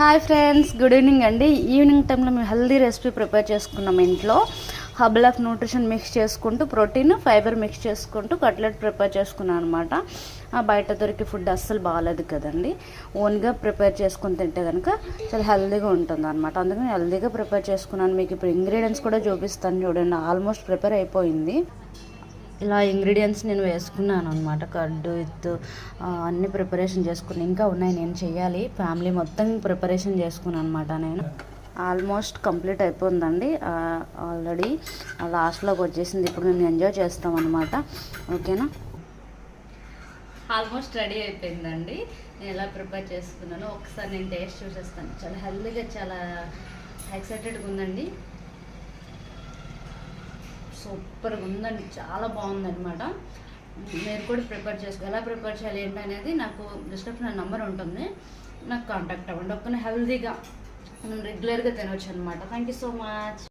Hi friends, good evening అండి. Evening టైంలో మేము హెల్దీ రెసిపీ ప్రిపేర్ చేసుకున్నాం ఇంట్లో. హర్బల్ ఆఫ్ న్యూట్రిషన్ మిక్స్ చేసుకుంటూ ప్రోటీన్ ఫైబర్ మిక్స్ చేసుకుంటూ కట్లెట్ ప్రిపేర్ చేసుకున్నాను అనమాట. బయట దొరికే ఫుడ్ అస్సలు బాగాలేదు కదండి. ఓన్గా ప్రిపేర్ చేసుకుని తింటే కనుక చాలా హెల్దీగా ఉంటుంది అనమాట. అందుకని హెల్దీగా ప్రిపేర్ చేసుకున్నాను. మీకు ఇప్పుడు ఇంగ్రీడియంట్స్ కూడా చూపిస్తాను చూడండి. ఆల్మోస్ట్ ప్రిపేర్ అయిపోయింది. ఇలా ఇంగ్రీడియంట్స్ నేను వేసుకున్నాను అనమాట. కర్డు విత్ అన్ని ప్రిపరేషన్ చేసుకుని ఇంకా ఉన్నాయి, నేను చేయాలి. ఫ్యామిలీ మొత్తం ప్రిపరేషన్ చేసుకున్నాను అనమాట. నేను ఆల్మోస్ట్ కంప్లీట్ అయిపోయిందండి. ఆల్రెడీ లాస్ట్లోకి వచ్చేసింది. ఇప్పుడు మేము ఎంజాయ్ చేస్తాం అనమాట. ఓకేనా, ఆల్మోస్ట్ రెడీ అయిపోయిందండి. నేను ఎలా ప్రిపేర్ చేసుకున్నాను ఒకసారి నేను టేస్ట్ చూసేస్తాను. చాలా హెల్దీగా చాలా ఎక్సైటెడ్గా ఉందండి. సూపర్గా ఉందండి, చాలా బాగుందన్నమాట. మీరు కూడా ప్రిపేర్ చేసుకో. ఎలా ప్రిపేర్ చేయాలి ఏంటి అనేది నాకు డిస్క్రిప్షన్ నెంబర్ ఉంటుంది, నాకు కాంటాక్ట్ అవ్వండి. ఒక్కనే హెల్దీగా మనం రెగ్యులర్గా తినవచ్చు అనమాట. Thank you so much.